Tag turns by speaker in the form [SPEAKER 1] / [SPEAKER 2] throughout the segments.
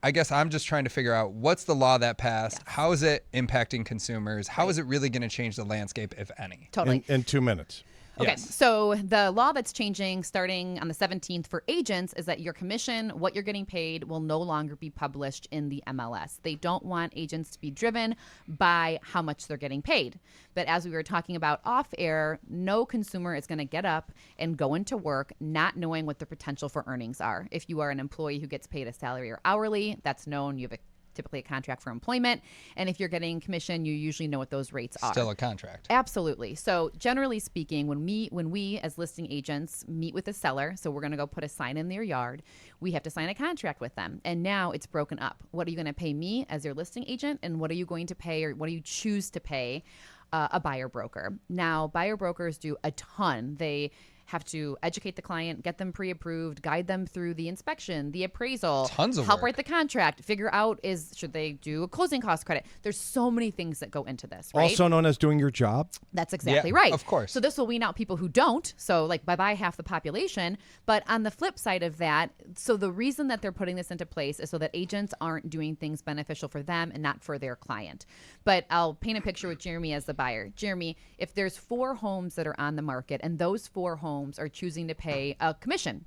[SPEAKER 1] I guess I'm just trying to figure out what's the law that passed?
[SPEAKER 2] Yes.
[SPEAKER 1] How is it impacting consumers? How is it really going to change the landscape, if any?
[SPEAKER 2] Totally.
[SPEAKER 3] In 2 minutes.
[SPEAKER 2] Okay,
[SPEAKER 1] Yes.
[SPEAKER 2] so the law that's changing starting on the 17th for agents is that your commission, what you're getting paid, will no longer be published in the MLS. They don't want agents to be driven by how much they're getting paid. But as we were talking about off air, no consumer is going to get up and go into work not knowing what the potential for earnings are. If you are an employee who gets paid a salary or hourly, that's known. You have typically a contract for employment. And if you're getting commission, you usually know what those rates are.
[SPEAKER 1] Still a contract.
[SPEAKER 2] Absolutely. So generally speaking, when we as listing agents meet with a seller, so we're going to go put a sign in their yard, we have to sign a contract with them. And now it's broken up. What are you going to pay me as your listing agent? And what are you going to pay, or what do you choose to pay a buyer broker? Now, buyer brokers do a ton. They have to educate the client, get them pre-approved, guide them through the inspection, the appraisal,
[SPEAKER 1] Tons of
[SPEAKER 2] help
[SPEAKER 1] work.
[SPEAKER 2] write the contract, figure out should they do a closing cost credit. There's so many things that go into this, right?
[SPEAKER 3] Also known as doing your job.
[SPEAKER 2] That's exactly
[SPEAKER 1] Yeah,
[SPEAKER 2] right.
[SPEAKER 1] of course.
[SPEAKER 2] So this will wean out people who don't. So like bye-bye half the population. But on the flip side of that, so the reason that they're putting this into place is so that agents aren't doing things beneficial for them and not for their client. But I'll paint a picture with Jeremy as the buyer. Jeremy, if there's 4 homes that are on the market and those 4 homes are choosing to pay a commission,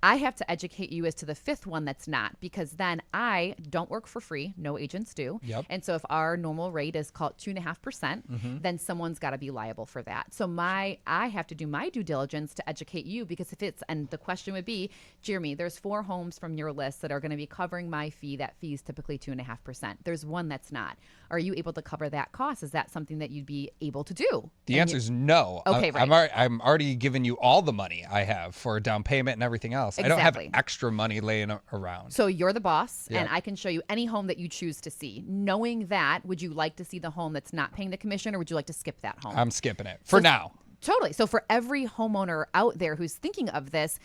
[SPEAKER 2] I have to educate you as to the 5th one that's not, because then I don't work for free. No agents do.
[SPEAKER 1] Yep.
[SPEAKER 2] And so if our normal rate is called 2.5%, then someone's got to be liable for that. So I have to do my due diligence to educate you, because and the question would be, Jeremy, there's 4 homes from your list that are going to be covering my fee. That fee is typically 2.5%. There's one that's not. Are you able to cover that cost? Is that something that you'd be able to do?
[SPEAKER 1] The answer is no.
[SPEAKER 2] Okay, right.
[SPEAKER 1] I'm already giving you all the money I have for a down payment and everything else. I don't have
[SPEAKER 2] Exactly.
[SPEAKER 1] extra money laying around.
[SPEAKER 2] So you're the boss,
[SPEAKER 1] Yeah.
[SPEAKER 2] and I can show you any home that you choose to see. Knowing that, would you like to see the home that's not paying the commission, or would you like to skip that home?
[SPEAKER 1] I'm skipping it for now.
[SPEAKER 2] Totally. So for every homeowner out there who's thinking of this,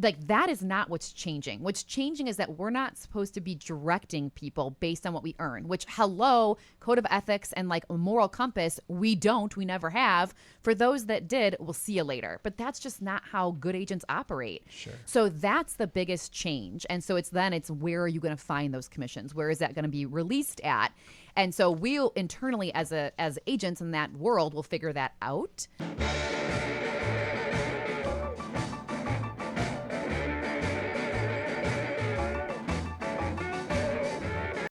[SPEAKER 2] like, that is not what's changing. What's changing is that we're not supposed to be directing people based on what we earn, which, hello, code of ethics and like a moral compass, we never have. For those that did, we'll see you later. But that's just not how good agents operate.
[SPEAKER 1] Sure.
[SPEAKER 2] So that's the biggest change. And so it's where are you going to find those commissions? Where is that going to be released at? And so we'll internally as agents in that world, we'll figure that out.